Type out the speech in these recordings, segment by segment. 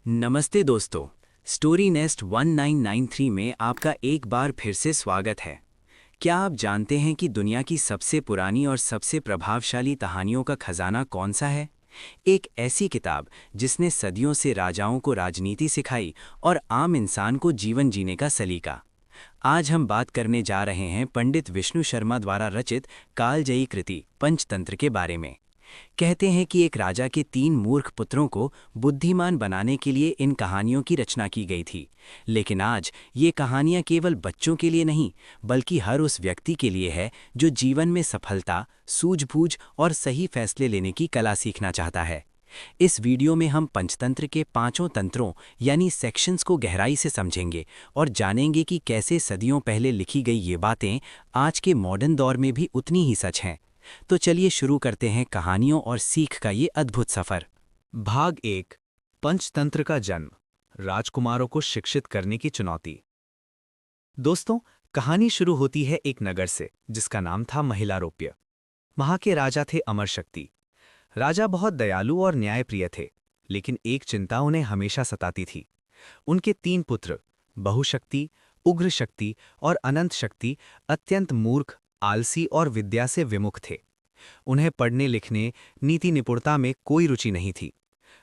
नमस्ते दोस्तों। Story nest 1993 में आपका एक बार फिर से स्वागत है। क्या आप जानते हैं कि दुनिया की सबसे पुरानी और सबसे प्रभावशाली कहानियों का खजाना कौन सा है? एक ऐसी किताब जिसने सदियों से राजाओं को राजनीति सिखाई और आम इंसान को जीवन जीने का सलीका। आज हम बात करने जा रहे हैं पंडित विष्णु शर्मा द्वारा रचित कालजयी कृति पंचतंत्र के बारे में। कहते हैं कि एक राजा के 3 मूर्ख पुत्रों को बुद्धिमान बनाने के लिए इन कहानियों की रचना की गई थी। लेकिन आज ये कहानियां केवल बच्चों के लिए नहीं, बल्कि हर उस व्यक्ति के लिए है जो जीवन में सफलता, सूझबूझ और सही फैसले लेने की कला सीखना चाहता है। इस वीडियो में हम पंचतंत्र के 5 तंत्रों यानी सेक्शंस को गहराई से समझेंगे और जानेंगे कि कैसे सदियों पहले लिखी गई ये बातें आज के मॉडर्न दौर में भी उतनी ही सच हैं। तो चलिए शुरू करते हैं कहानियों और सीख का ये अद्भुत सफर। भाग 1। पंचतंत्र का जन्म, राजकुमारों को शिक्षित करने की चुनौती। दोस्तों, कहानी शुरू होती है एक नगर से जिसका नाम था महिलारोप्य। वहां के राजा थे अमर शक्ति। राजा बहुत दयालु और न्यायप्रिय थे, लेकिन एक चिंता उन्हें हमेशा सताती थी। उनके 3 पुत्र बहुशक्ति, उग्र शक्ति और अनंत शक्ति अत्यंत मूर्ख, आलसी और विद्या से विमुख थे। उन्हें पढ़ने लिखने, नीति निपुणता में कोई रुचि नहीं थी।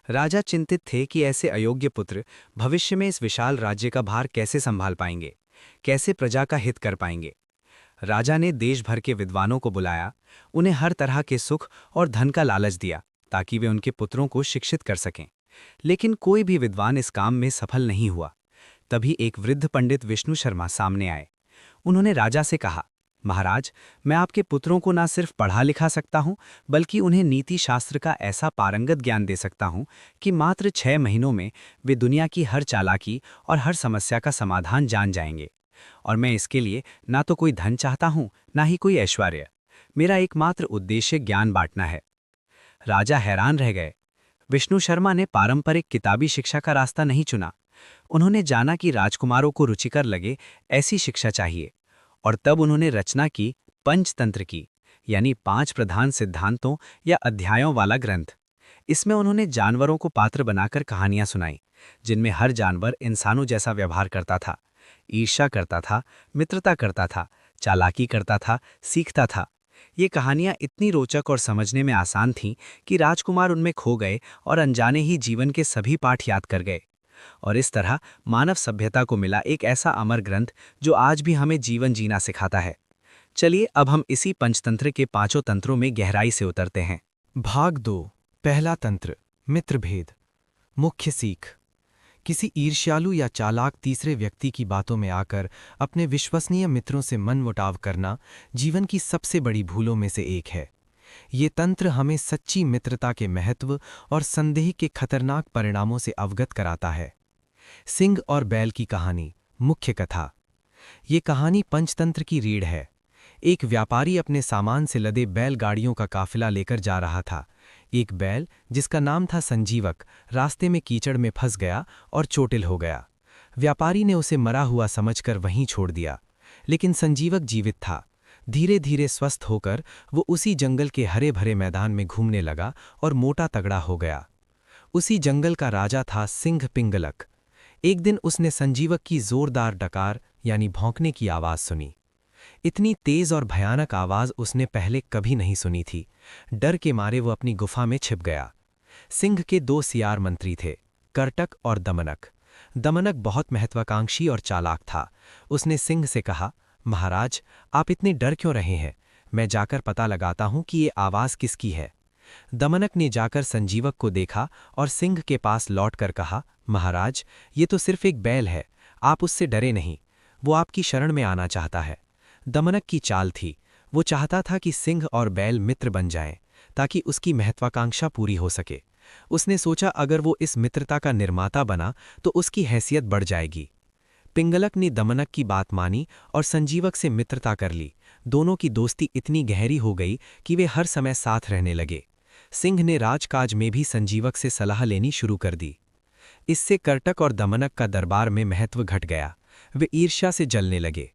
राजा चिंतित थे कि ऐसे अयोग्य पुत्र भविष्य में इस विशाल राज्य का भार कैसे संभाल पाएंगे, कैसे प्रजा का हित कर पाएंगे। राजा ने देश भर के विद्वानों को बुलाया, उन्हें हर तरह के सुख और धन का लालच दिया ताकि वे उनके पुत्रों को शिक्षित कर सकें। लेकिन कोई भी विद्वान इस काम में सफल नहीं हुआ। तभी एक वृद्ध पंडित विष्णु शर्मा सामने आए। उन्होंने राजा से कहा, महाराज, मैं आपके पुत्रों को न सिर्फ पढ़ा लिखा सकता हूं, बल्कि उन्हें नीति शास्त्र का ऐसा पारंगत ज्ञान दे सकता हूं कि मात्र 6 महीनों में वे दुनिया की हर चालाकी और हर समस्या का समाधान जान जाएंगे। और मैं इसके लिए ना तो कोई धन चाहता हूं, ना ही कोई ऐश्वर्य। मेरा एकमात्र उद्देश्य ज्ञान बांटना है। राजा हैरान रह गए। विष्णु शर्मा ने पारंपरिक किताबी शिक्षा का रास्ता नहीं चुना। उन्होंने जाना कि राजकुमारों को रुचिकर लगे ऐसी शिक्षा चाहिए। और तब उन्होंने रचना की पंचतंत्र की, यानी 5 प्रधान सिद्धांतों या अध्यायों वाला ग्रंथ। इसमें उन्होंने जानवरों को पात्र बनाकर कहानियां सुनाई, जिनमें हर जानवर इंसानों जैसा व्यवहार करता था, ईर्ष्या करता था, मित्रता करता था, चालाकी करता था, सीखता था। ये कहानियां इतनी रोचक और समझने में आसान थीं कि राजकुमार उनमें खो गए और अनजाने ही जीवन के सभी पाठ याद कर गए। और इस तरह मानव सभ्यता को मिला एक ऐसा अमर ग्रंथ जो आज भी हमें जीवन जीना सिखाता है। चलिए अब हम इसी पंचतंत्र के 5 तंत्रों में गहराई से उतरते हैं। भाग 2। पहला तंत्र, मित्रभेद। मुख्य सीख, किसी ईर्ष्यालु या चालाक तीसरे व्यक्ति की बातों में आकर अपने विश्वसनीय मित्रों से मनमुटाव करना जीवन की सबसे बड़ी भूलों में से एक है। ये तंत्र हमें सच्ची मित्रता के महत्व और संदेह के खतरनाक परिणामों से अवगत कराता है। सिंह और बैल की कहानी, मुख्य कथा। ये कहानी पंचतंत्र की रीढ़ है। एक व्यापारी अपने सामान से लदे बैलगाड़ियों का काफिला लेकर जा रहा था। एक बैल, जिसका नाम था संजीवक, रास्ते में कीचड़ में फंस गया और चोटिल हो गया। व्यापारी ने उसे मरा हुआ समझकर वहीं छोड़ दिया, लेकिन संजीवक जीवित था। धीरे धीरे स्वस्थ होकर वो उसी जंगल के हरे भरे मैदान में घूमने लगा और मोटा तगड़ा हो गया। उसी जंगल का राजा था सिंह पिंगलक। एक दिन उसने संजीवक की जोरदार डकार यानी भौंकने की आवाज सुनी। इतनी तेज और भयानक आवाज उसने पहले कभी नहीं सुनी थी। डर के मारे वो अपनी गुफा में छिप गया। सिंह के 2 सियार मंत्री थे, करटक और दमनक। दमनक बहुत महत्वाकांक्षी और चालाक था। उसने सिंह से कहा, महाराज, आप इतने डर क्यों रहे हैं? मैं जाकर पता लगाता हूं कि ये आवाज किसकी है। दमनक ने जाकर संजीवक को देखा और सिंह के पास लौटकर कहा, महाराज, ये तो सिर्फ एक बैल है, आप उससे डरे नहीं, वो आपकी शरण में आना चाहता है। दमनक की चाल थी, वो चाहता था कि सिंह और बैल मित्र बन जाएं, ताकि उसकी महत्वाकांक्षा पूरी हो सके। उसने सोचा अगर वो इस मित्रता का निर्माता बना तो उसकी हैसियत बढ़ जाएगी। पिंगलक ने दमनक की बात मानी और संजीवक से मित्रता कर ली। दोनों की दोस्ती इतनी गहरी हो गई कि वे हर समय साथ रहने लगे। सिंह ने राजकाज में भी संजीवक से सलाह लेनी शुरू कर दी। इससे करटक और दमनक का दरबार में महत्व घट गया। वे ईर्ष्या से जलने लगे।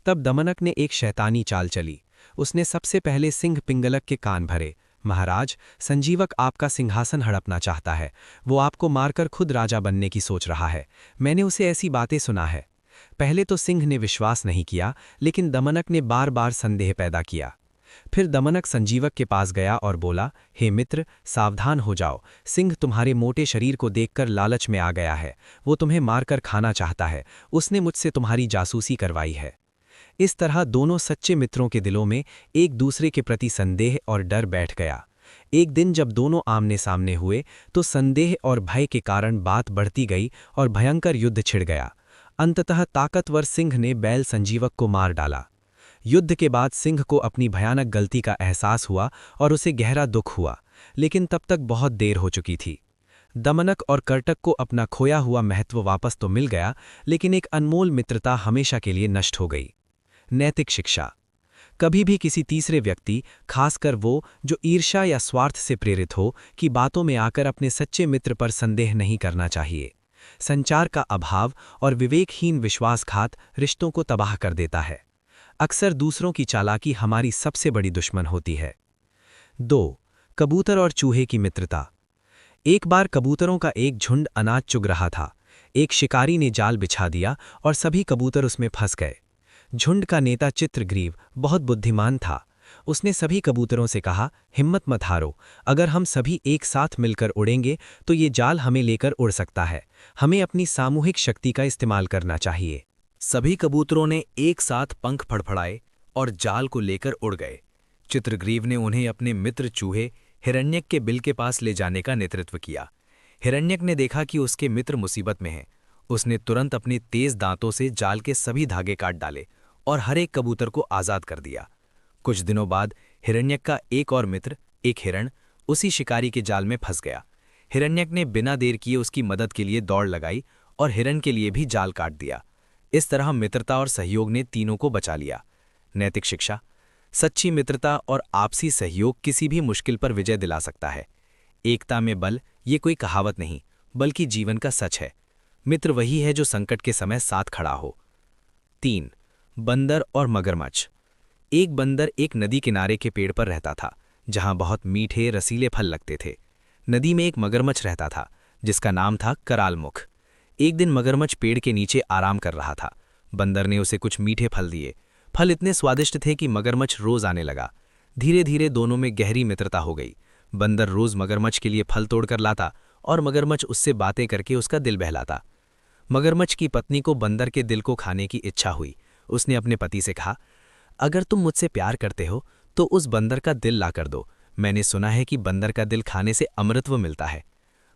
तब दमनक ने एक शैतानी चाल चली। उसने सबसे पहले सिंह पिंगलक के कान भरे, महाराज, संजीवक आपका सिंहासन हड़पना चाहता है। वो आपको मारकर खुद राजा बनने की सोच रहा है। मैंने उसे ऐसी बातें सुना है। पहले तो सिंह ने विश्वास नहीं किया, लेकिन दमनक ने बार बार संदेह पैदा किया। फिर दमनक संजीवक के पास गया और बोला, हे मित्र, सावधान हो जाओ। सिंह तुम्हारे मोटे शरीर को देखकर लालच में आ गया है। वो तुम्हें मारकर खाना चाहता है। उसने मुझसे तुम्हारी जासूसी करवाई है। इस तरह दोनों सच्चे मित्रों के दिलों में एक दूसरे के प्रति संदेह और डर बैठ गया। एक दिन जब दोनों आमने सामने हुए तो संदेह और भय के कारण बात बढ़ती गई और भयंकर युद्ध छिड़ गया। अंततः ताकतवर सिंह ने बैल संजीवक को मार डाला। युद्ध के बाद सिंह को अपनी भयानक गलती का एहसास हुआ और उसे गहरा दुख हुआ, लेकिन तब तक बहुत देर हो चुकी थी। दमनक और कर्टक को अपना खोया हुआ महत्व वापस तो मिल गया, लेकिन एक अनमोल मित्रता हमेशा के लिए नष्ट हो गई। नैतिक शिक्षा। कभी भी किसी तीसरे व्यक्ति, खासकर वो जो ईर्ष्या या स्वार्थ से प्रेरित हो, की बातों में आकर अपने सच्चे मित्र पर संदेह नहीं करना चाहिए। संचार का अभाव और विवेकहीन विश्वासघात रिश्तों को तबाह कर देता है। अक्सर दूसरों की चालाकी हमारी सबसे बड़ी दुश्मन होती है। 2. कबूतर और चूहे की मित्रता। एक बार कबूतरों का एक झुंड अनाज चुग रहा था। एक शिकारी ने जाल बिछा दिया और सभी कबूतर उसमें फंस गए। झुंड का नेता चित्रग्रीव बहुत बुद्धिमान था। उसने सभी कबूतरों से कहा, हिम्मत मत हारो। अगर हम सभी एक साथ मिलकर उड़ेंगे तो ये जाल हमें लेकर उड़ सकता है। हमें अपनी सामूहिक शक्ति का इस्तेमाल करना चाहिए। सभी कबूतरों ने एक साथ पंख फड़फड़ाए और जाल को लेकर उड़ गए। चित्रग्रीव ने उन्हें अपने मित्र चूहे हिरण्यक के बिल के पास ले जाने का नेतृत्व किया। हिरण्यक ने देखा कि उसके मित्र मुसीबत में हैं। उसने तुरंत अपने तेज दांतों से जाल के सभी धागे काट डाले और हर एक कबूतर को आज़ाद कर दिया। कुछ दिनों बाद हिरण्यक का एक और मित्र, एक हिरण, उसी शिकारी के जाल में फंस गया। हिरण्यक ने बिना देर किए उसकी मदद के लिए दौड़ लगाई और हिरण के लिए भी जाल काट दिया। इस तरह मित्रता और सहयोग ने तीनों को बचा लिया। नैतिक शिक्षा। सच्ची मित्रता और आपसी सहयोग किसी भी मुश्किल पर विजय दिला सकता है। एकता में बल, ये कोई कहावत नहीं, बल्कि जीवन का सच है। मित्र वही है जो संकट के समय साथ खड़ा हो। 3. बंदर और मगरमच्छ। एक बंदर एक नदी किनारे के पेड़ पर रहता था, जहां बहुत मीठे रसीले फल लगते थे। नदी में एक मगरमच्छ रहता था, जिसका नाम था करालमुख। एक दिन मगरमच्छ पेड़ के नीचे आराम कर रहा था। बंदर ने उसे कुछ मीठे फल दिए। फल इतने स्वादिष्ट थे कि मगरमच्छ रोज आने लगा। धीरे धीरे दोनों में गहरी मित्रता हो गई। बंदर रोज मगरमच्छ के लिए फल तोड़कर लाता और मगरमच्छ उससे बातें करके उसका दिल बहलाता। मगरमच्छ की पत्नी को बंदर के दिल को खाने की इच्छा हुई। उसने अपने पति से कहा, अगर तुम मुझसे प्यार करते हो तो उस बंदर का दिल ला कर दो। मैंने सुना है कि बंदर का दिल खाने से अमृतत्व मिलता है।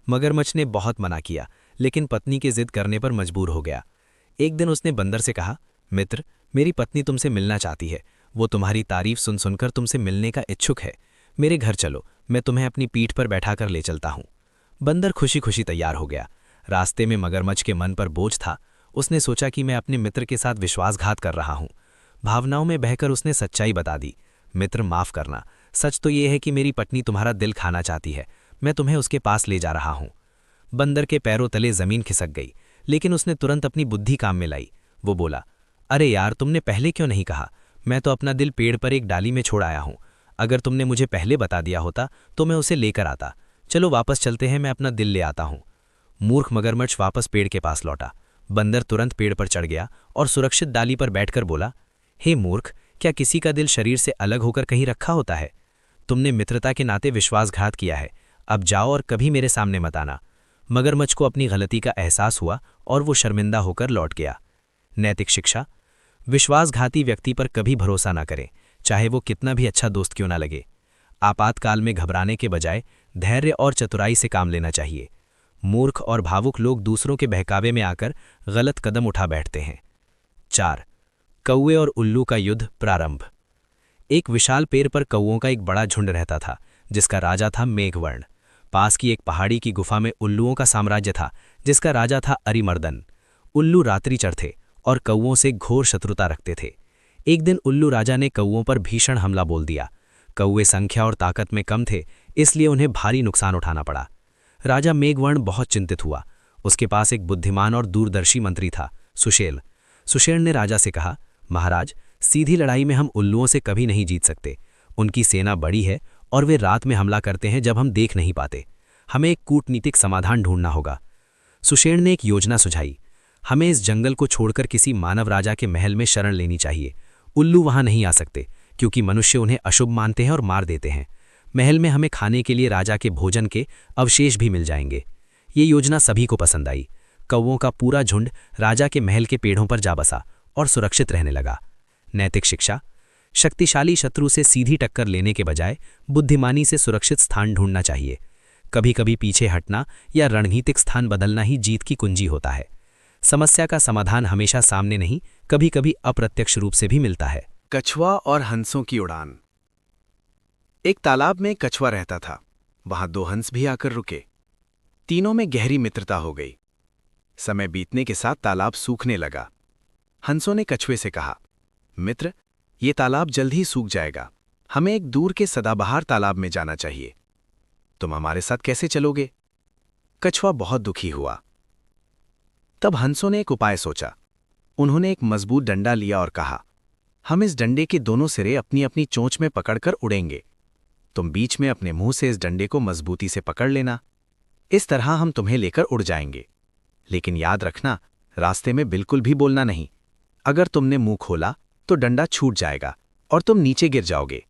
मगरमच्छ ने बहुत मना किया, लेकिन पत्नी के जिद करने पर मजबूर हो गया। एक दिन उसने बंदर से कहा, मित्र, मेरी पत्नी तुमसे मिलना चाहती है। वो तुम्हारी तारीफ सुन सुनकर तुमसे मिलने का इच्छुक है। मेरे घर चलो, मैं तुम्हें अपनी पीठ पर बैठाकर ले चलता हूँ। बंदर खुशी खुशी तैयार हो गया। रास्ते में मगरमच्छ के मन पर बोझ था। उसने सोचा कि मैं अपने मित्र के साथ विश्वासघात कर रहा हूँ। भावनाओं में बहकर उसने सच्चाई बता दी। मित्र, माफ करना, सच तो ये है कि मेरी पत्नी तुम्हारा दिल खाना चाहती है। मैं तुम्हें उसके पास ले जा रहा हूँ। बंदर के पैरों तले जमीन खिसक गई, लेकिन उसने तुरंत अपनी बुद्धि काम में लाई। वो बोला, अरे यार, तुमने पहले क्यों नहीं कहा? मैं तो अपना दिल पेड़ पर एक डाली में छोड़ आया हूँ। अगर तुमने मुझे पहले बता दिया होता तो मैं उसे लेकर आता। चलो वापस चलते हैं, मैं अपना दिल ले आता हूँ। मूर्ख मगरमच्छ वापस पेड़ के पास लौटा। बंदर तुरंत पेड़ पर चढ़ गया और सुरक्षित डाली पर बैठकर बोला, हे मूर्ख, क्या किसी का दिल शरीर से अलग होकर कहीं रखा होता है? तुमने मित्रता के नाते विश्वासघात किया है। अब जाओ और कभी मेरे सामने मत आना। मगरमच्छ को अपनी गलती का एहसास हुआ और वो शर्मिंदा होकर लौट गया। नैतिक शिक्षा। विश्वासघाती व्यक्ति पर कभी भरोसा न करें, चाहे वो कितना भी अच्छा दोस्त क्यों ना लगे। आपातकाल में घबराने के बजाय धैर्य और चतुराई से काम लेना चाहिए। मूर्ख और भावुक लोग दूसरों के बहकावे में आकर गलत कदम उठा बैठते हैं। 4. कौवे और उल्लू का युद्ध प्रारंभ। एक विशाल पेड़ पर कौओं का एक बड़ा झुंड रहता था, जिसका राजा था मेघवर्ण। पास की एक पहाड़ी की गुफा में उल्लुओं का साम्राज्य था, जिसका राजा था अरिमर्दन। उल्लू रात्रिचर थे और कौओं से घोर शत्रुता रखते थे। एक दिन उल्लू राजा ने कौओं पर भीषण हमला बोल दिया। कौवे संख्या और ताकत में कम थे, इसलिए उन्हें भारी नुकसान उठाना पड़ा। राजा मेघवर्ण बहुत चिंतित हुआ। उसके पास एक बुद्धिमान और दूरदर्शी मंत्री था, सुशेल। सुशेल ने राजा से कहा, महाराज, सीधी लड़ाई में हम उल्लुओं से कभी नहीं जीत सकते। उनकी सेना बड़ी है और वे रात में हमला करते हैं जब हम देख नहीं पाते। हमें एक कूटनीतिक समाधान ढूंढना होगा। सुषेण ने एक योजना सुझाई। हमें इस जंगल को छोड़कर किसी मानव राजा के महल में शरण लेनी चाहिए। उल्लू वहां नहीं आ सकते क्योंकि मनुष्य उन्हें अशुभ मानते हैं और मार देते हैं। महल में हमें खाने के लिए राजा के भोजन के अवशेष भी मिल जाएंगे। ये योजना सभी को पसंद आई। कौवों का पूरा झुंड राजा के महल के पेड़ों पर जा बसा और सुरक्षित रहने लगा। नैतिक शिक्षा। शक्तिशाली शत्रु से सीधी टक्कर लेने के बजाय बुद्धिमानी से सुरक्षित स्थान ढूंढना चाहिए। कभी कभी पीछे हटना या रणनीतिक स्थान बदलना ही जीत की कुंजी होता है। समस्या का समाधान हमेशा सामने नहीं, कभी कभी अप्रत्यक्ष रूप से भी मिलता है। कछुआ और हंसों की उड़ान। एक तालाब में कछुआ रहता था। वहां 2 हंस भी आकर रुके। तीनों में गहरी मित्रता हो गई। समय बीतने के साथ तालाब सूखने लगा। हंसों ने कछुए से कहा, मित्र, ये तालाब जल्द ही सूख जाएगा। हमें एक दूर के सदाबहार तालाब में जाना चाहिए। तुम हमारे साथ कैसे चलोगे? कछुआ बहुत दुखी हुआ। तब हंसों ने एक उपाय सोचा। उन्होंने एक मजबूत डंडा लिया और कहा, हम इस डंडे के दोनों सिरे अपनी अपनी चोंच में पकड़कर उड़ेंगे। तुम बीच में अपने मुंह से इस डंडे को मजबूती से पकड़ लेना। इस तरह हम तुम्हें लेकर उड़ जाएंगे। लेकिन याद रखना, रास्ते में बिल्कुल भी बोलना नहीं। अगर तुमने मुंह खोला तो डंडा छूट जाएगा और तुम नीचे गिर जाओगे।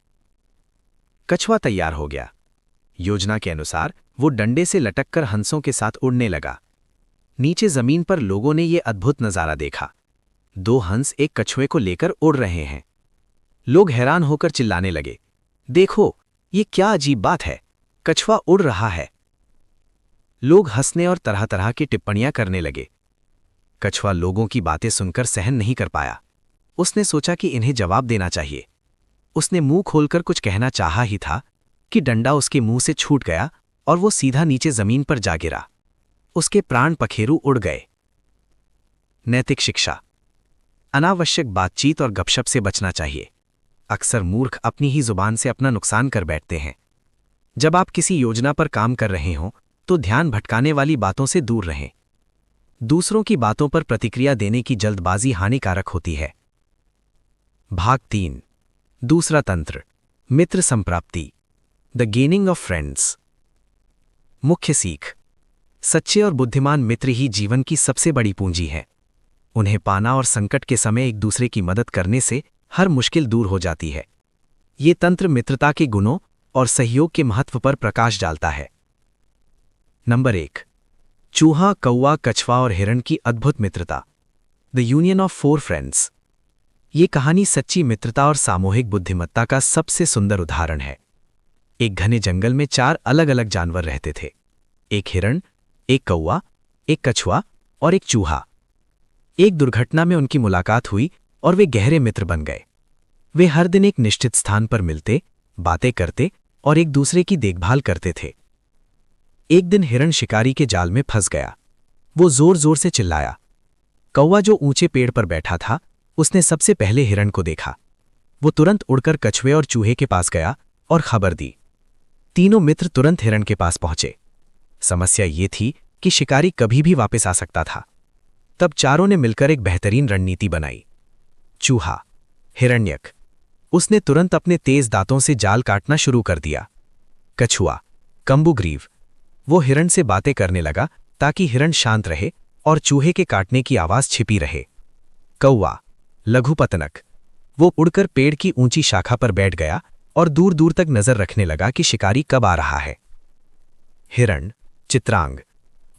कछुआ तैयार हो गया। योजना के अनुसार वो डंडे से लटककर हंसों के साथ उड़ने लगा। नीचे जमीन पर लोगों ने ये अद्भुत नजारा देखा। 2 हंस एक कछुए को लेकर उड़ रहे हैं। लोग हैरान होकर चिल्लाने लगे, देखो, ये क्या अजीब बात है, कछुआ उड़ रहा है। लोग हंसने और तरह तरह की टिप्पणियां करने लगे। कछुआ लोगों की बातें सुनकर सहन नहीं कर पाया। उसने सोचा कि इन्हें जवाब देना चाहिए। उसने मुंह खोलकर कुछ कहना चाहा ही था कि डंडा उसके मुंह से छूट गया और वो सीधा नीचे जमीन पर जा गिरा। उसके प्राण पखेरु उड़ गए। नैतिक शिक्षा। अनावश्यक बातचीत और गपशप से बचना चाहिए। अक्सर मूर्ख अपनी ही जुबान से अपना नुकसान कर बैठते हैं। जब आप किसी योजना पर काम कर रहे हों तो ध्यान भटकाने वाली बातों से दूर रहें। दूसरों की बातों पर प्रतिक्रिया देने की जल्दबाजी हानिकारक होती है। भाग 3। दूसरा तंत्र, मित्र संप्राप्ति, द गेनिंग ऑफ फ्रेंड्स। मुख्य सीख। सच्चे और बुद्धिमान मित्र ही जीवन की सबसे बड़ी पूंजी है। उन्हें पाना और संकट के समय एक दूसरे की मदद करने से हर मुश्किल दूर हो जाती है। ये तंत्र मित्रता के गुणों और सहयोग के महत्व पर प्रकाश डालता है। नंबर 1। चूहा, कौवा, कछुआ और हिरण की अद्भुत मित्रता, द यूनियन ऑफ 4 फ्रेंड्स। ये कहानी सच्ची मित्रता और सामूहिक बुद्धिमत्ता का सबसे सुंदर उदाहरण है। एक घने जंगल में 4 अलग अलग जानवर रहते थे। एक हिरण, एक कौवा, एक कछुआ और एक चूहा। एक दुर्घटना में उनकी मुलाकात हुई और वे गहरे मित्र बन गए। वे हर दिन एक निश्चित स्थान पर मिलते, बातें करते और एक दूसरे की देखभाल करते थे। एक दिन हिरण शिकारी के जाल में फंस गया। वो जोर जोर से चिल्लाया। कौवा, जो ऊंचे पेड़ पर बैठा था, उसने सबसे पहले हिरण को देखा। वो तुरंत उड़कर कछुए और चूहे के पास गया और खबर दी। तीनों मित्र तुरंत हिरण के पास पहुंचे। समस्या ये थी कि शिकारी कभी भी वापस आ सकता था। तब चारों ने मिलकर एक बेहतरीन रणनीति बनाई। चूहा, हिरण्यक, उसने तुरंत अपने तेज दांतों से जाल काटना शुरू कर दिया। कछुआ, कंबुग्रीव, वो हिरण से बातें करने लगा ताकि हिरण शांत रहे और चूहे के काटने की आवाज छिपी रहे। कौवा, लघुपतनक, वो उड़कर पेड़ की ऊंची शाखा पर बैठ गया और दूर दूर तक नजर रखने लगा कि शिकारी कब आ रहा है। हिरण, चित्रांग,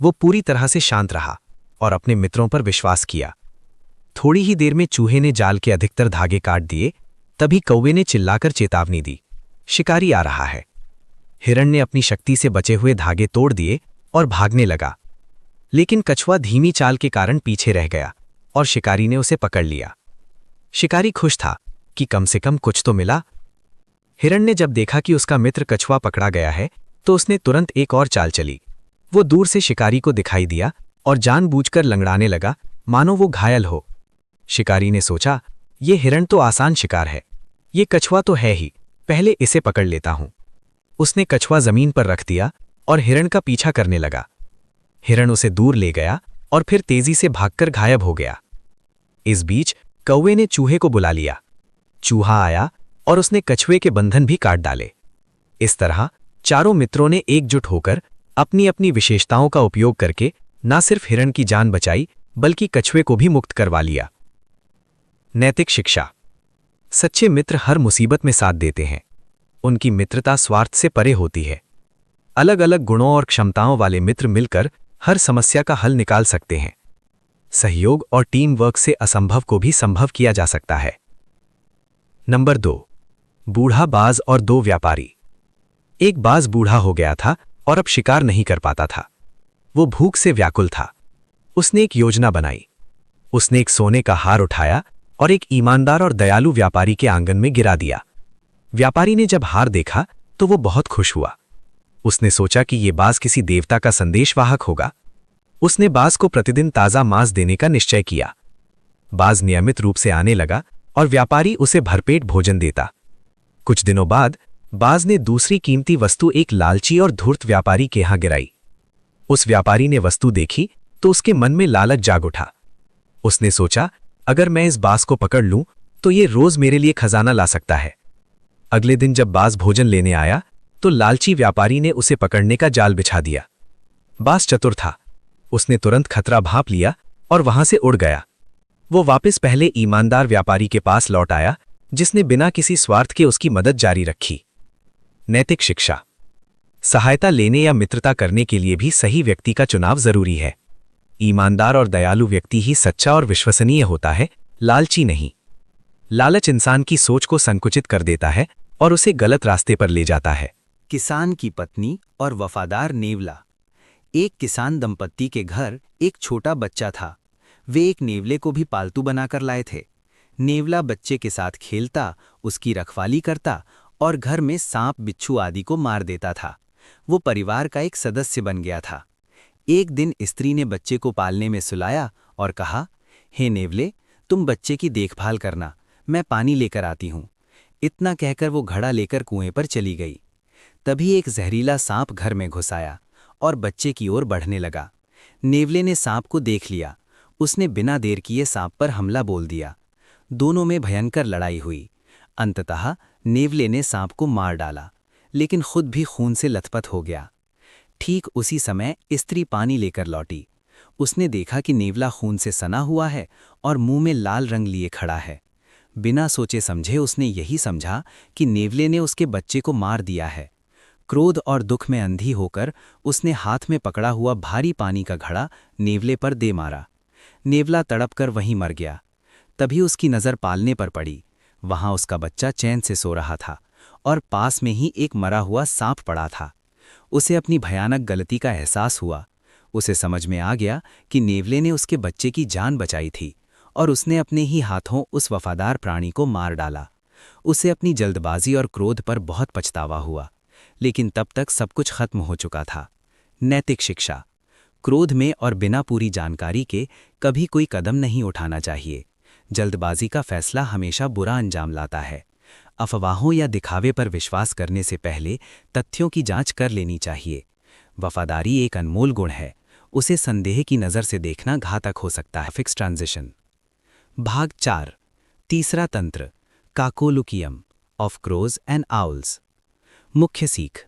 वो पूरी तरह से शांत रहा और अपने मित्रों पर विश्वास किया। थोड़ी ही देर में चूहे ने जाल के अधिकतर धागे काट दिए। तभी कौवे ने चिल्लाकर चेतावनी दी, शिकारी आ रहा है। हिरण ने अपनी शक्ति से बचे हुए धागे तोड़ दिए और भागने लगा। लेकिन कछुआ धीमी चाल के कारण पीछे रह गया और शिकारी ने उसे पकड़ लिया। शिकारी खुश था कि कम से कम कुछ तो मिला। हिरण ने जब देखा कि उसका मित्र कछुआ पकड़ा गया है तो उसने तुरंत एक और चाल चली। वो दूर से शिकारी को दिखाई दिया और जानबूझकर लंगड़ाने लगा, मानो वो घायल हो। शिकारी ने सोचा, ये हिरण तो आसान शिकार है, ये कछुआ तो है ही, पहले इसे पकड़ लेता हूं। उसने कछुआ जमीन पर रख दिया और हिरण का पीछा करने लगा। हिरण उसे दूर ले गया और फिर तेजी से भागकर गायब हो गया। इस बीच कौवे ने चूहे को बुला लिया। चूहा आया और उसने कछुए के बंधन भी काट डाले। इस तरह चारों मित्रों ने एकजुट होकर अपनी अपनी विशेषताओं का उपयोग करके न सिर्फ हिरण की जान बचाई बल्कि कछुए को भी मुक्त करवा लिया। नैतिक शिक्षा। सच्चे मित्र हर मुसीबत में साथ देते हैं। उनकी मित्रता स्वार्थ से परे होती है। अलग अलग गुणों और क्षमताओं वाले मित्र मिलकर हर समस्या का हल निकाल सकते हैं। सहयोग और टीम वर्क से असंभव को भी संभव किया जा सकता है। नंबर 2, बूढ़ा बाज और 2 व्यापारी। एक बाज बूढ़ा हो गया था और अब शिकार नहीं कर पाता था। वो भूख से व्याकुल था। उसने एक योजना बनाई। उसने एक सोने का हार उठाया और एक ईमानदार और दयालु व्यापारी के आंगन में गिरा दिया। व्यापारी ने जब हार देखा तो वो बहुत खुश हुआ। उसने सोचा कि ये बाज किसी देवता का संदेशवाहक होगा। उसने बाज को प्रतिदिन ताज़ा मांस देने का निश्चय किया। बाज नियमित रूप से आने लगा और व्यापारी उसे भरपेट भोजन देता। कुछ दिनों बाद बाज ने दूसरी कीमती वस्तु एक लालची और धूर्त व्यापारी के यहां गिराई। उस व्यापारी ने वस्तु देखी तो उसके मन में लालच जाग उठा। उसने सोचा, अगर मैं इस बाज को पकड़ लूं तो ये रोज मेरे लिए खजाना ला सकता है। अगले दिन जब बाज भोजन लेने आया तो लालची व्यापारी ने उसे पकड़ने का जाल बिछा दिया। बाज चतुर था। उसने तुरंत खतरा भांप लिया और वहां से उड़ गया। वो वापस पहले ईमानदार व्यापारी के पास लौट आया, जिसने बिना किसी स्वार्थ के उसकी मदद जारी रखी। नैतिक शिक्षा। सहायता लेने या मित्रता करने के लिए भी सही व्यक्ति का चुनाव जरूरी है। ईमानदार और दयालु व्यक्ति ही सच्चा और विश्वसनीय होता है, लालची नहीं। लालच इंसान की सोच को संकुचित कर देता है और उसे गलत रास्ते पर ले जाता है। किसान की पत्नी और वफादार नेवला। एक किसान दंपत्ति के घर एक छोटा बच्चा था। वे एक नेवले को भी पालतू बनाकर लाए थे। नेवला बच्चे के साथ खेलता, उसकी रखवाली करता और घर में सांप बिच्छू आदि को मार देता था। वो परिवार का एक सदस्य बन गया था। एक दिन स्त्री ने बच्चे को पालने में सुलाया और कहा, हे नेवले, तुम बच्चे की देखभाल करना, मैं पानी लेकर आती हूँ। इतना कहकर वो घड़ा लेकर कुएं पर चली गई। तभी एक जहरीला सांप घर में घुस आया और बच्चे की ओर बढ़ने लगा। नेवले ने सांप को देख लिया। उसने बिना देर किए सांप पर हमला बोल दिया। दोनों में भयंकर लड़ाई हुई। अंततः नेवले ने सांप को मार डाला, लेकिन खुद भी खून से लथपथ हो गया। ठीक उसी समय स्त्री पानी लेकर लौटी। उसने देखा कि नेवला खून से सना हुआ है और मुंह में लाल रंग लिए खड़ा है। बिना सोचे समझे उसने यही समझा कि नेवले ने उसके बच्चे को मार दिया है। क्रोध और दुख में अंधी होकर उसने हाथ में पकड़ा हुआ भारी पानी का घड़ा नेवले पर दे मारा। नेवला तड़पकर वहीं मर गया। तभी उसकी नज़र पालने पर पड़ी। वहां उसका बच्चा चैन से सो रहा था और पास में ही एक मरा हुआ सांप पड़ा था। उसे अपनी भयानक गलती का एहसास हुआ। उसे समझ में आ गया कि नेवले ने उसके बच्चे की जान बचाई थी और उसने अपने ही हाथों उस वफादार प्राणी को मार डाला। उसे अपनी जल्दबाजी और क्रोध पर बहुत पछतावा हुआ, लेकिन तब तक सब कुछ खत्म हो चुका था। नैतिक शिक्षा। क्रोध में और बिना पूरी जानकारी के कभी कोई कदम नहीं उठाना चाहिए। जल्दबाजी का फैसला हमेशा बुरा अंजाम लाता है। अफवाहों या दिखावे पर विश्वास करने से पहले तथ्यों की जांच कर लेनी चाहिए। वफादारी एक अनमोल गुण है। उसे संदेह की नज़र से देखना घातक हो सकता है। Fix transition. भाग 4। तीसरा तंत्र, काकोलुकियम ऑफ क्रोज एंड आउल्स। मुख्य सीख।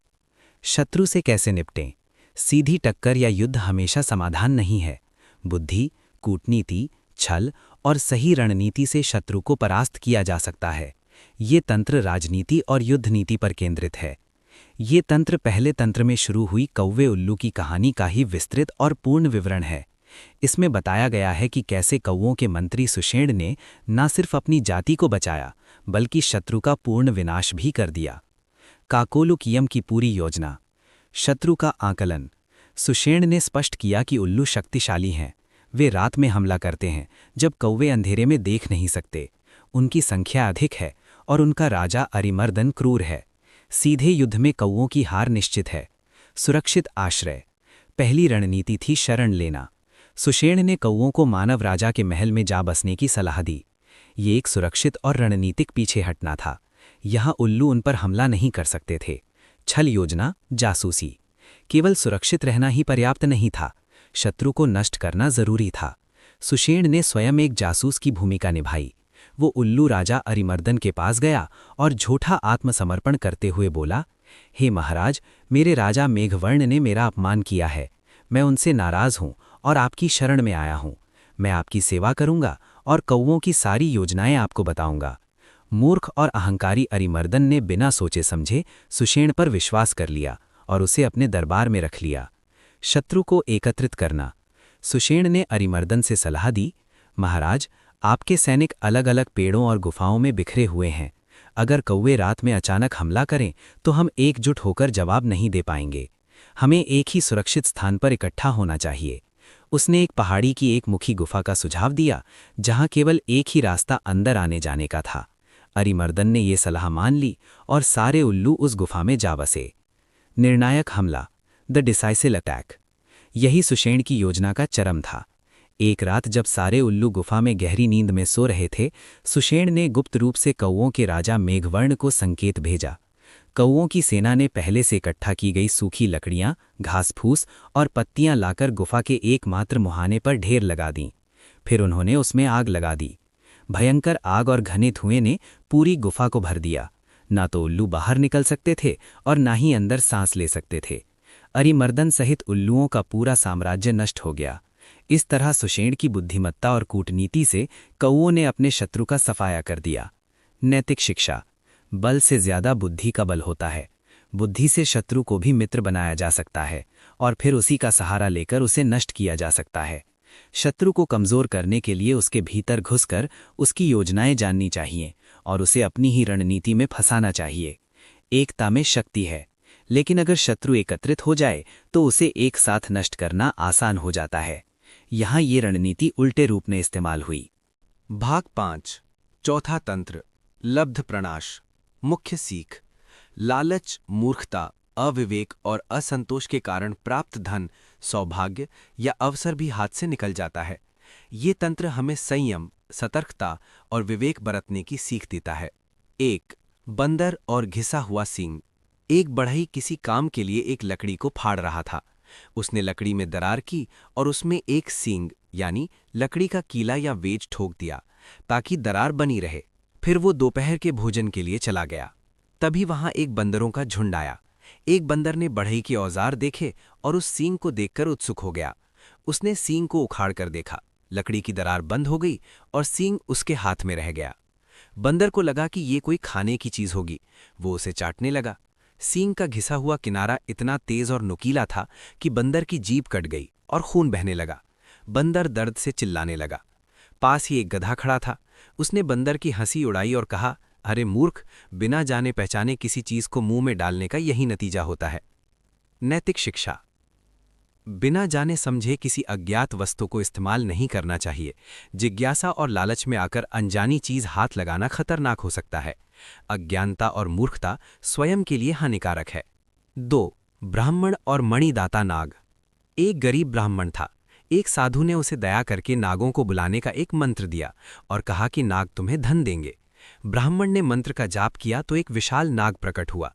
शत्रु से कैसे निपटें। सीधी टक्कर या युद्ध हमेशा समाधान नहीं है। बुद्धि, कूटनीति, छल और सही रणनीति से शत्रु को परास्त किया जा सकता है। ये तंत्र राजनीति और युद्ध नीति पर केंद्रित है। ये तंत्र पहले तंत्र में शुरू हुई कौवे उल्लू की कहानी का ही विस्तृत और पूर्ण विवरण है। इसमें बताया गया है कि कैसे कौवों के मंत्री सुषेण ने न सिर्फ अपनी जाति को बचाया बल्कि शत्रु का पूर्ण विनाश भी कर दिया। काकोलुकियम की पूरी योजना। शत्रु का आकलन। सुषेण ने स्पष्ट किया कि उल्लू शक्तिशाली हैं। वे रात में हमला करते हैं जब कौवे अंधेरे में देख नहीं सकते। उनकी संख्या अधिक है और उनका राजा अरिमर्दन क्रूर है। सीधे युद्ध में कौवों की हार निश्चित है। सुरक्षित आश्रय। पहली रणनीति थी शरण लेना। सुषेण ने कौवों को मानव राजा के महल में जा बसने की सलाह दी। ये एक सुरक्षित और रणनीतिक पीछे हटना था। यहाँ उल्लू उन पर हमला नहीं कर सकते थे। छल योजना, जासूसी। केवल सुरक्षित रहना ही पर्याप्त नहीं था, शत्रु को नष्ट करना जरूरी था। सुषेण ने स्वयं एक जासूस की भूमिका निभाई। वो उल्लू राजा अरिमर्दन के पास गया और झूठा आत्मसमर्पण करते हुए बोला, हे महाराज, मेरे राजा मेघवर्ण ने मेरा अपमान किया है। मैं उनसे नाराज हूँ और आपकी शरण में आया हूँ। मैं आपकी सेवा करूँगा और कौवों की सारी योजनाएं आपको बताऊँगा। मूर्ख और अहंकारी अरिमर्दन ने बिना सोचे समझे सुषेण पर विश्वास कर लिया और उसे अपने दरबार में रख लिया। शत्रु को एकत्रित करना। सुषेण ने अरिमर्दन से सलाह दी, महाराज, आपके सैनिक अलग अलग पेड़ों और गुफाओं में बिखरे हुए हैं। अगर कौवे रात में अचानक हमला करें तो हम एकजुट होकर जवाब नहीं दे पाएंगे। हमें एक ही सुरक्षित स्थान पर इकट्ठा होना चाहिए। उसने एक पहाड़ी की एक मुखी गुफा का सुझाव दिया, जहां केवल एक ही रास्ता अंदर आने जाने का था। अरिमर्दन ने ये सलाह मान ली और सारे उल्लू उस गुफा में जा बसे। निर्णायक हमला, द डिसाइसिव अटैक। यही सुषेण की योजना का चरम था। एक रात जब सारे उल्लू गुफा में गहरी नींद में सो रहे थे, सुषेण ने गुप्त रूप से कौवों के राजा मेघवर्ण को संकेत भेजा। कौवों की सेना ने पहले से इकट्ठा की गई सूखी लकड़ियां, घास फूस और पत्तियां लाकर गुफा के एकमात्र मुहाने पर ढेर लगा दीं। फिर उन्होंने उसमें आग लगा दी। भयंकर आग और घने धुएं ने पूरी गुफा को भर दिया। ना तो उल्लू बाहर निकल सकते थे और ना ही अंदर सांस ले सकते थे। अरिमर्दन सहित उल्लुओं का पूरा साम्राज्य नष्ट हो गया। इस तरह सुषेण की बुद्धिमत्ता और कूटनीति से कौवों ने अपने शत्रु का सफाया कर दिया। नैतिक शिक्षा। बल से ज्यादा बुद्धि का बल होता है। बुद्धि से शत्रु को भी मित्र बनाया जा सकता है और फिर उसी का सहारा लेकर उसे नष्ट किया जा सकता है। शत्रु को कमजोर करने के लिए उसके भीतर घुसकर उसकी योजनाएं जाननी चाहिए और उसे अपनी ही रणनीति में फंसाना चाहिए। एकता में शक्ति है, लेकिन अगर शत्रु एकत्रित हो जाए तो उसे एक साथ नष्ट करना आसान हो जाता है। यहाँ ये रणनीति उल्टे रूप में इस्तेमाल हुई। भाग 5, चौथा तंत्र, लब्ध प्रणाश। मुख्य सीख। लालच, मूर्खता, अविवेक और असंतोष के कारण प्राप्त धन, सौभाग्य या अवसर भी हाथ से निकल जाता है। ये तंत्र हमें संयम, सतर्कता और विवेक बरतने की सीख देता है। 1. बंदर और घिसा हुआ सींग। एक बढ़ई किसी काम के लिए एक लकड़ी को फाड़ रहा था। उसने लकड़ी में दरार की और उसमें एक सींग यानी लकड़ी का कीला या वेज ठोक दिया ताकि दरार बनी रहे। फिर वो दोपहर के भोजन के लिए चला गया। तभी वहां एक बंदरों का झुंड आया। एक बंदर ने बढ़ई के औजार देखे और उस सींग को देखकर उत्सुक हो गया। उसने सींग को उखाड़ कर देखा। लकड़ी की दरार बंद हो गई और सींग उसके हाथ में रह गया। बंदर को लगा कि ये कोई खाने की चीज होगी। वो उसे चाटने लगा। सींग का घिसा हुआ किनारा इतना तेज और नुकीला था कि बंदर की जीभ कट गई और खून बहने लगा। बंदर दर्द से चिल्लाने लगा। पास ही एक गधा खड़ा था। उसने बंदर की हंसी उड़ाई और कहा, अरे मूर्ख, बिना जाने पहचाने किसी चीज को मुंह में डालने का यही नतीजा होता है। नैतिक शिक्षा। बिना जाने समझे किसी अज्ञात वस्तु को इस्तेमाल नहीं करना चाहिए। जिज्ञासा और लालच में आकर अनजानी चीज हाथ लगाना खतरनाक हो सकता है। अज्ञानता और मूर्खता स्वयं के लिए हानिकारक है। 2. ब्राह्मण और मणिदाता नाग। एक गरीब ब्राह्मण था। एक साधु ने उसे दया करके नागों को बुलाने का एक मंत्र दिया और कहा कि नाग तुम्हें धन देंगे। ब्राह्मण ने मंत्र का जाप किया तो एक विशाल नाग प्रकट हुआ।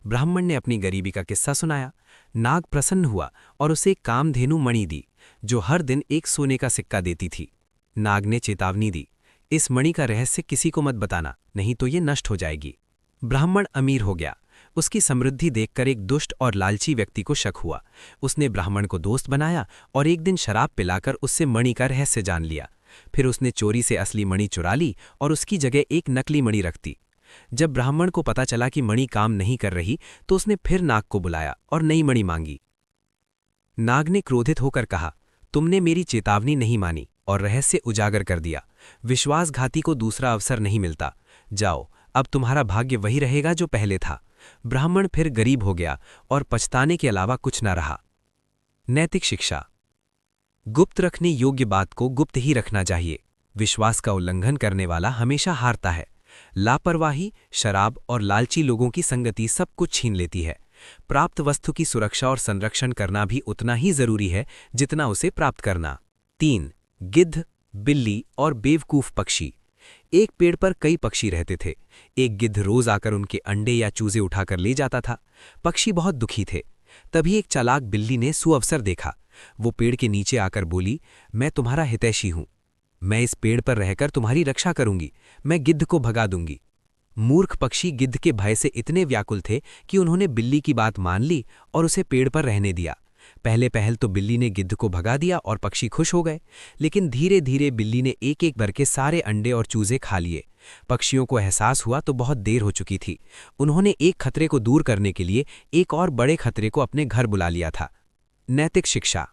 ब्राह्मण ने अपनी गरीबी का किस्सा सुनाया। नाग प्रसन्न हुआ और उसे एक कामधेनु मणि दी, जो हर दिन एक सोने का सिक्का देती थी। नाग ने चेतावनी दी, इस मणि का रहस्य किसी को मत बताना, नहीं तो ये नष्ट हो जाएगी। ब्राह्मण अमीर हो गया। उसकी समृद्धि देखकर एक दुष्ट और लालची व्यक्ति को शक हुआ। उसने ब्राह्मण को दोस्त बनाया और एक दिन शराब पिलाकर उससे मणि का रहस्य जान लिया। फिर उसने चोरी से असली मणि चुरा ली और उसकी जगह एक नकली मणि रख दी। जब ब्राह्मण को पता चला कि मणि काम नहीं कर रही तो उसने फिर नाग को बुलाया और नई मणि मांगी। नाग ने क्रोधित होकर कहा, तुमने मेरी चेतावनी नहीं मानी और रहस्य उजागर कर दिया। विश्वासघाती को दूसरा अवसर नहीं मिलता। जाओ, अब तुम्हारा भाग्य वही रहेगा जो पहले था। ब्राह्मण फिर गरीब हो गया और पछताने के अलावा कुछ न रहा। नैतिक शिक्षा। गुप्त रखने योग्य बात को गुप्त ही रखना चाहिए। विश्वास का उल्लंघन करने वाला हमेशा हारता है। लापरवाही, शराब और लालची लोगों की संगति सब कुछ छीन लेती है। प्राप्त वस्तु की सुरक्षा और संरक्षण करना भी उतना ही जरूरी है जितना उसे प्राप्त करना। 3. गिद्ध, बिल्ली और बेवकूफ पक्षी। एक पेड़ पर कई पक्षी रहते थे। एक गिद्ध रोज आकर उनके अंडे या चूजे उठाकर ले जाता था। पक्षी बहुत दुखी थे। तभी एक चालाक बिल्ली ने सुअवसर देखा। वो पेड़ के नीचे आकर बोली, मैं तुम्हारा हितैषी हूं। मैं इस पेड़ पर रहकर तुम्हारी रक्षा करूंगी। मैं गिद्ध को भगा दूंगी। मूर्ख पक्षी गिद्ध के भय से इतने व्याकुल थे कि उन्होंने बिल्ली की बात मान ली और उसे पेड़ पर रहने दिया। पहले पहल तो बिल्ली ने गिद्ध को भगा दिया और पक्षी खुश हो गए, लेकिन धीरे धीरे बिल्ली ने एक एक करके सारे अंडे और चूजे खा लिए। पक्षियों को एहसास हुआ तो बहुत देर हो चुकी थी। उन्होंने एक खतरे को दूर करने के लिए एक और बड़े खतरे को अपने घर बुला लिया था। नैतिक शिक्षा।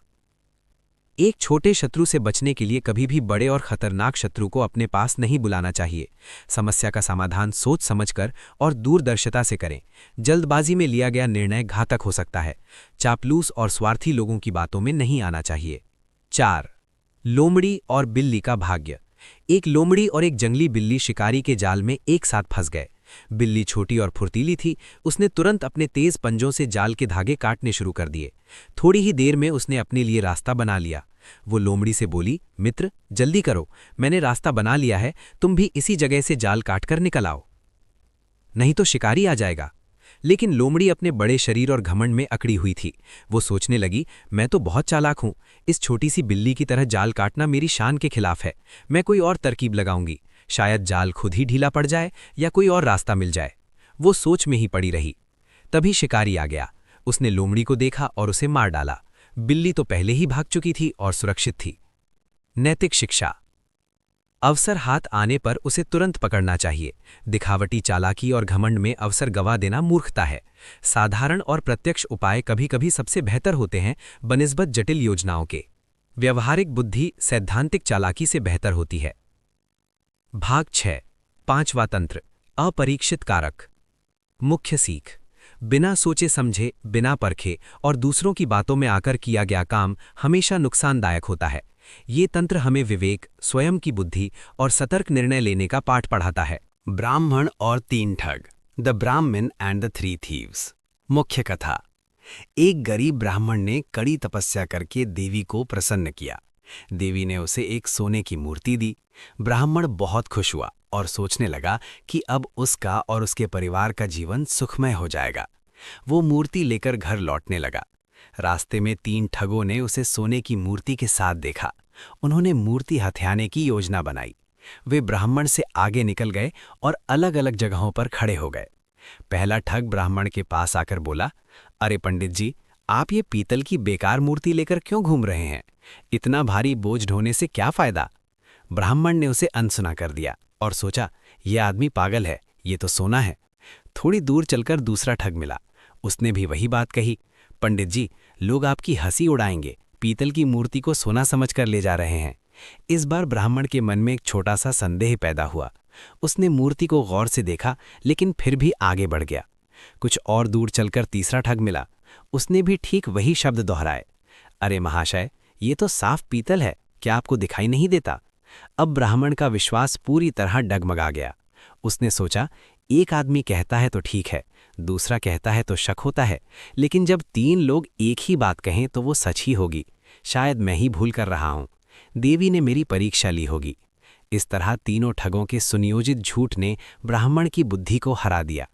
एक छोटे शत्रु से बचने के लिए कभी भी बड़े और खतरनाक शत्रु को अपने पास नहीं बुलाना चाहिए। समस्या का समाधान सोच समझकर और दूरदर्शिता से करें। जल्दबाजी में लिया गया निर्णय घातक हो सकता है। चापलूस और स्वार्थी लोगों की बातों में नहीं आना चाहिए। 4. लोमड़ी और बिल्ली का भाग्य। एक लोमड़ी और एक जंगली बिल्ली शिकारी के जाल में एक साथ फंस गए। बिल्ली छोटी और फुर्तीली थी। उसने तुरंत अपने तेज पंजों से जाल के धागे काटने शुरू कर दिए। थोड़ी ही देर में उसने अपने लिए रास्ता बना लिया। वो लोमड़ी से बोली, मित्र, जल्दी करो, मैंने रास्ता बना लिया है, तुम भी इसी जगह से जाल काटकर निकल आओ, नहीं तो शिकारी आ जाएगा। लेकिन लोमड़ी अपने बड़े शरीर और घमंड में अकड़ी हुई थी। वो सोचने लगी, मैं तो बहुत चालाक हूं, इस छोटी सी बिल्ली की तरह जाल काटना मेरी शान के खिलाफ है। मैं कोई और तरकीब लगाऊंगी, शायद जाल खुद ही ढीला पड़ जाए या कोई और रास्ता मिल जाए। वो सोच में ही पड़ी रही। तभी शिकारी आ गया। उसने लोमड़ी को देखा और उसे मार डाला। बिल्ली तो पहले ही भाग चुकी थी और सुरक्षित थी। नैतिक शिक्षा। अवसर हाथ आने पर उसे तुरंत पकड़ना चाहिए। दिखावटी चालाकी और घमंड में अवसर गवा देना मूर्खता है। साधारण और प्रत्यक्ष उपाय कभी कभी सबसे बेहतर होते हैं बनिस्बत जटिल योजनाओं के। व्यवहारिक बुद्धि सैद्धांतिक चालाकी से बेहतर होती है। भाग 6। 5वां तंत्र, अपरीक्षित कारक। मुख्य सीख। बिना सोचे समझे, बिना परखे और दूसरों की बातों में आकर किया गया काम हमेशा नुकसानदायक होता है। ये तंत्र हमें विवेक, स्वयं की बुद्धि और सतर्क निर्णय लेने का पाठ पढ़ाता है। ब्राह्मण और 3 ठग, द ब्राह्मण एंड द 3 थीव्स। मुख्य कथा। एक गरीब ब्राह्मण ने कड़ी तपस्या करके देवी को प्रसन्न किया। देवी ने उसे एक सोने की मूर्ति दी। ब्राह्मण बहुत खुश हुआ और सोचने लगा कि अब उसका और उसके परिवार का जीवन सुखमय हो जाएगा। वो मूर्ति लेकर घर लौटने लगा। रास्ते में 3 ठगों ने उसे सोने की मूर्ति के साथ देखा। उन्होंने मूर्ति हथियाने की योजना बनाई। वे ब्राह्मण से आगे निकल गए और अलग अलग जगहों पर खड़े हो गए। पहला ठग ब्राह्मण के पास आकर बोला, अरे पंडित जी, आप ये पीतल की बेकार मूर्ति लेकर क्यों घूम रहे हैं? इतना भारी बोझ ढोने से क्या फायदा? ब्राह्मण ने उसे अनसुना कर दिया और सोचा, यह आदमी पागल है, ये तो सोना है। थोड़ी दूर चलकर दूसरा ठग मिला। उसने भी वही बात कही, पंडित जी, लोग आपकी हंसी उड़ाएंगे, पीतल की मूर्ति को सोना समझकर ले जा रहे हैं। इस बार ब्राह्मण के मन में एक छोटा सा संदेह पैदा हुआ। उसने मूर्ति को गौर से देखा, लेकिन फिर भी आगे बढ़ गया। कुछ और दूर चलकर तीसरा ठग मिला। उसने भी ठीक वही शब्द दोहराए, अरे महाशय, ये तो साफ पीतल है, क्या आपको दिखाई नहीं देता? अब ब्राह्मण का विश्वास पूरी तरह डगमगा गया। उसने सोचा, एक आदमी कहता है तो ठीक है, दूसरा कहता है तो शक होता है, लेकिन जब 3 लोग एक ही बात कहें तो वो सच ही होगी। शायद मैं ही भूल कर रहा हूं। देवी ने मेरी परीक्षा ली होगी। इस तरह तीनों ठगों के सुनियोजित झूठ ने ब्राह्मण की बुद्धि को हरा दिया।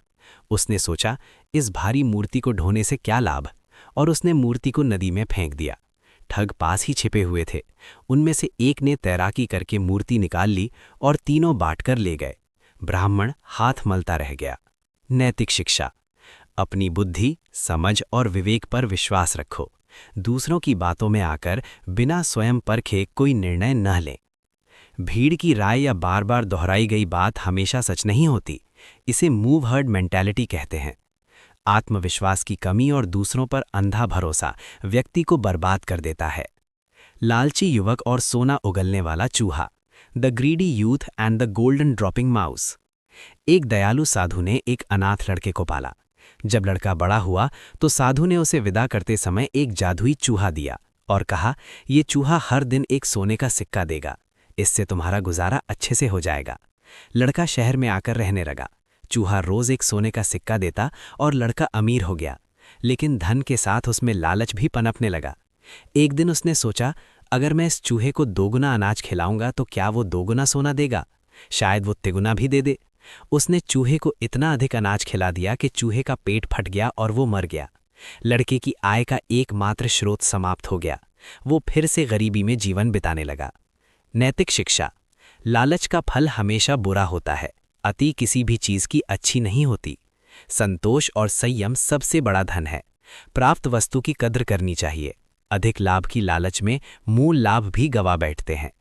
उसने सोचा, इस भारी मूर्ति को ढोने से क्या लाभ, और उसने मूर्ति को नदी में फेंक दिया। ठग पास ही छिपे हुए थे। उनमें से एक ने तैराकी करके मूर्ति निकाल ली और तीनों बांटकर ले गए। ब्राह्मण हाथ मलता रह गया। नैतिक शिक्षा। अपनी बुद्धि, समझ और विवेक पर विश्वास रखो। दूसरों की बातों में आकर बिना स्वयं परखे कोई निर्णय न लें। भीड़ की राय या बार बार दोहराई गई बात हमेशा सच नहीं होती। इसे मूव हर्ड मेंटालिटी कहते हैं। आत्मविश्वास की कमी और दूसरों पर अंधा भरोसा व्यक्ति को बर्बाद कर देता है। लालची युवक और सोना उगलने वाला चूहा, the greedy youth and the golden dropping mouse. एक दयालु साधु ने एक अनाथ लड़के को पाला। जब लड़का बड़ा हुआ तो साधु ने उसे विदा करते समय एक जादुई चूहा दिया और कहा, ये चूहा हर दिन एक सोने का सिक्का देगा, इससे तुम्हारा गुजारा अच्छे से हो जाएगा। लड़का शहर में आकर रहने लगा। चूहा रोज एक सोने का सिक्का देता और लड़का अमीर हो गया, लेकिन धन के साथ उसमें लालच भी पनपने लगा। एक दिन उसने सोचा, अगर मैं इस चूहे को 2 गुना अनाज खिलाऊंगा तो क्या वो 2 गुना सोना देगा? शायद वो 3 गुना भी दे दे। उसने चूहे को इतना अधिक अनाज खिला दिया कि चूहे का पेट फट गया और वो मर गया। लड़के की आय का एकमात्र स्रोत समाप्त हो गया। वो फिर से गरीबी में जीवन बिताने लगा। नैतिक शिक्षा। लालच का फल हमेशा बुरा होता है। अति किसी भी चीज की अच्छी नहीं होती। संतोष और संयम सबसे बड़ा धन है। प्राप्त वस्तु की कद्र करनी चाहिए। अधिक लाभ की लालच में मूल लाभ भी गवा बैठते हैं।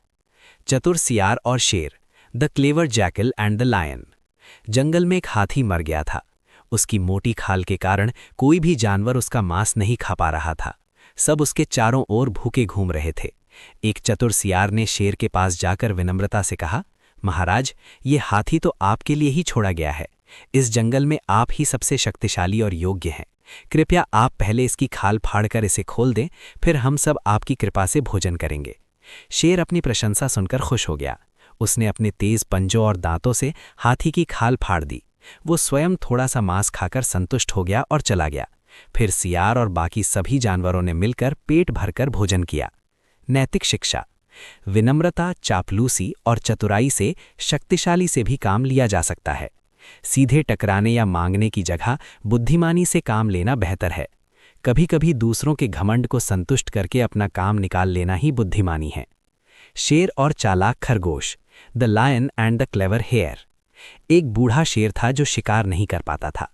चतुर सियार और शेर, the clever jackal and the lion. जंगल में एक हाथी मर गया था। उसकी मोटी खाल के कारण कोई भी जानवर उसका मांस नहीं खा पा रहा था। सब उसके चारों ओर भूखे घूम रहे थे। एक चतुर सियार ने शेर के पास जाकर विनम्रता से कहा, महाराज, ये हाथी तो आपके लिए ही छोड़ा गया है। इस जंगल में आप ही सबसे शक्तिशाली और योग्य हैं। कृपया आप पहले इसकी खाल फाड़कर इसे खोल दें, फिर हम सब आपकी कृपा से भोजन करेंगे। शेर अपनी प्रशंसा सुनकर खुश हो गया। उसने अपने तेज पंजों और दांतों से हाथी की खाल फाड़ दी। वो स्वयं थोड़ा सा मांस खाकर संतुष्ट हो गया और चला गया। फिर सियार और बाकी सभी जानवरों ने मिलकर पेट भरकर भोजन किया। नैतिक शिक्षा। विनम्रता, चापलूसी और चतुराई से शक्तिशाली से भी काम लिया जा सकता है। सीधे टकराने या मांगने की जगह बुद्धिमानी से काम लेना बेहतर है। कभी कभी दूसरों के घमंड को संतुष्ट करके अपना काम निकाल लेना ही बुद्धिमानी है। शेर और चालाक खरगोश, the lion and the clever hare. एक बूढ़ा शेर था जो शिकार नहीं कर पाता था।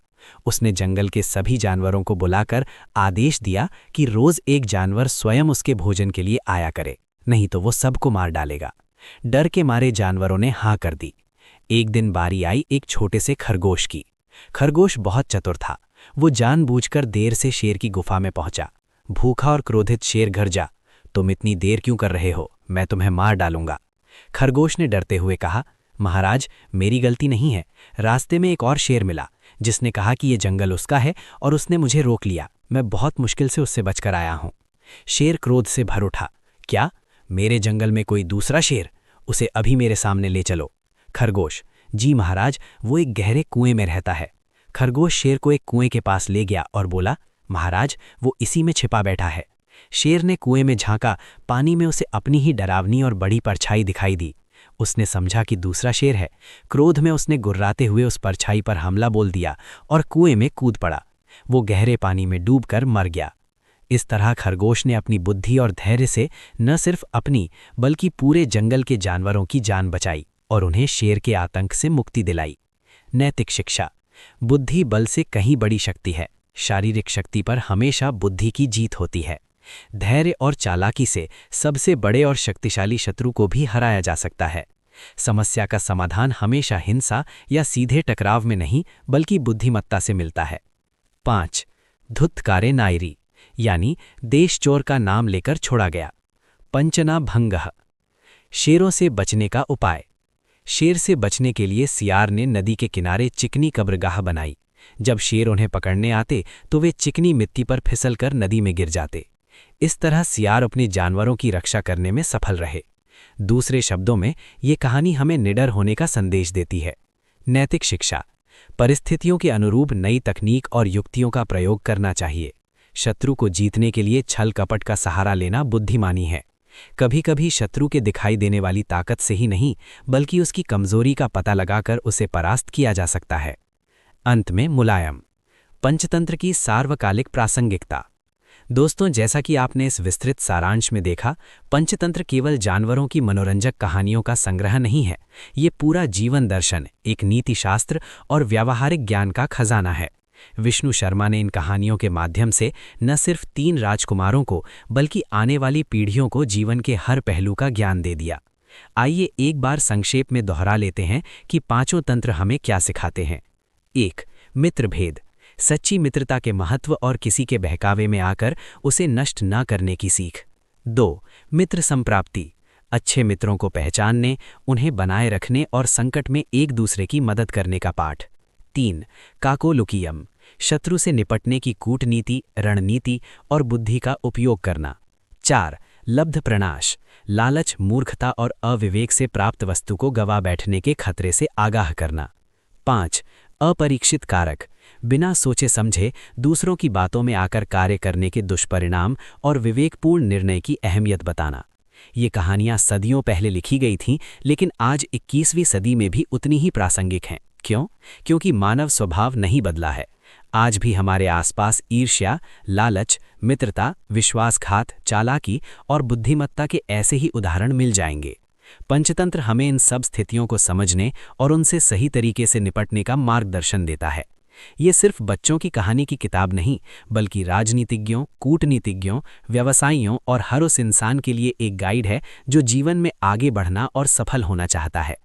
उसने जंगल के सभी जानवरों को बुलाकर आदेश दिया कि रोज एक जानवर स्वयं उसके भोजन के लिए आया करे, नहीं तो वो सबको मार डालेगा। डर के मारे जानवरों ने हाँ कर दी। एक दिन बारी आई एक छोटे से खरगोश की। खरगोश बहुत चतुर था। वो जानबूझकर देर से शेर की गुफा में पहुंचा। भूखा और क्रोधित शेर घर जा, तुम इतनी देर क्यों कर रहे हो? मैं तुम्हें मार डालूंगा। खरगोश ने डरते हुए कहा, महाराज, मेरी गलती नहीं है। रास्ते में एक और शेर मिला जिसने कहा कि ये जंगल उसका है और उसने मुझे रोक लिया। मैं बहुत मुश्किल से उससे बचकर आया हूं। शेर क्रोध से भर उठा, क्या? मेरे जंगल में कोई दूसरा शेर? उसे अभी मेरे सामने ले चलो। खरगोश, जी महाराज, वो एक गहरे कुएं में रहता है। खरगोश शेर को एक कुएं के पास ले गया और बोला, महाराज, वो इसी में छिपा बैठा है। शेर ने कुएं में झांका। पानी में उसे अपनी ही डरावनी और बड़ी परछाई दिखाई दी। उसने समझा कि दूसरा शेर है। क्रोध में उसने गुर्राते हुए उस परछाई पर हमला बोल दिया और कुएं में कूद पड़ा। वो गहरे पानी में डूबकर मर गया। इस तरह खरगोश ने अपनी बुद्धि और धैर्य से न सिर्फ अपनी बल्कि पूरे जंगल के जानवरों की जान बचाई और उन्हें शेर के आतंक से मुक्ति दिलाई। नैतिक शिक्षा। बुद्धि बल से कहीं बड़ी शक्ति है। शारीरिक शक्ति पर हमेशा बुद्धि की जीत होती है। धैर्य और चालाकी से सबसे बड़े और शक्तिशाली शत्रु को भी हराया जा सकता है। समस्या का समाधान हमेशा हिंसा या सीधे टकराव में नहीं बल्कि बुद्धिमत्ता से मिलता है। 5. धुत्कारे नायरी, यानी देश चोर का नाम लेकर छोड़ा गया। पंचना भंगः, शेरों से बचने का उपाय। शेर से बचने के लिए सियार ने नदी के किनारे चिकनी कब्रगाह बनाई। जब शेर उन्हें पकड़ने आते तो वे चिकनी मिट्टी पर फिसलकर नदी में गिर जाते। इस तरह सियार अपने जानवरों की रक्षा करने में सफल रहे। दूसरे शब्दों में ये कहानी हमें निडर होने का संदेश देती है। नैतिक शिक्षा। परिस्थितियों के अनुरूप नई तकनीक और युक्तियों का प्रयोग करना चाहिए। शत्रु को जीतने के लिए छल कपट का सहारा लेना बुद्धिमानी है। कभी कभी शत्रु के दिखाई देने वाली ताकत से ही नहीं बल्कि उसकी कमजोरी का पता लगाकर उसे परास्त किया जा सकता है। अंत में मुलायम। पंचतंत्र की सार्वकालिक प्रासंगिकता। दोस्तों, जैसा कि आपने इस विस्तृत सारांश में देखा, पंचतंत्र केवल जानवरों की मनोरंजक कहानियों का संग्रह नहीं है। ये पूरा जीवन दर्शन, एक नीतिशास्त्र और व्यावहारिक ज्ञान का खजाना है। विष्णु शर्मा ने इन कहानियों के माध्यम से न सिर्फ 3 राजकुमारों को बल्कि आने वाली पीढ़ियों को जीवन के हर पहलू का ज्ञान दे दिया। आइए एक बार संक्षेप में दोहरा लेते हैं कि पांचों तंत्र हमें क्या सिखाते हैं। 1. मित्रभेद, सच्ची मित्रता के महत्व और किसी के बहकावे में आकर उसे नष्ट न करने की सीख। 2. मित्र संप्राप्ति, अच्छे मित्रों को पहचानने, उन्हें बनाए रखने और संकट में एक दूसरे की मदद करने का पाठ। 3. काकोलुकियम, शत्रु से निपटने की कूटनीति, रणनीति और बुद्धि का उपयोग करना। 4. लब्ध प्रणाश, लालच, मूर्खता और अविवेक से प्राप्त वस्तु को गवा बैठने के खतरे से आगाह करना। 5. अपरीक्षित कारक, बिना सोचे समझे दूसरों की बातों में आकर कार्य करने के दुष्परिणाम और विवेकपूर्ण निर्णय की अहमियत बताना। ये कहानियां सदियों पहले लिखी गई थीं, लेकिन आज 21वीं सदी में भी उतनी ही प्रासंगिक हैं। क्यों? क्योंकि मानव स्वभाव नहीं बदला है। आज भी हमारे आसपास ईर्ष्या, लालच, मित्रता, विश्वासघात, चालाकी और बुद्धिमत्ता के ऐसे ही उदाहरण मिल जाएंगे। पंचतंत्र हमें इन सब स्थितियों को समझने और उनसे सही तरीके से निपटने का मार्गदर्शन देता है। ये सिर्फ बच्चों की कहानी की किताब नहीं, बल्कि राजनीतिज्ञों, कूटनीतिज्ञों, व्यवसायियों और हर उस इंसान के लिए एक गाइड है जो जीवन में आगे बढ़ना और सफल होना चाहता है।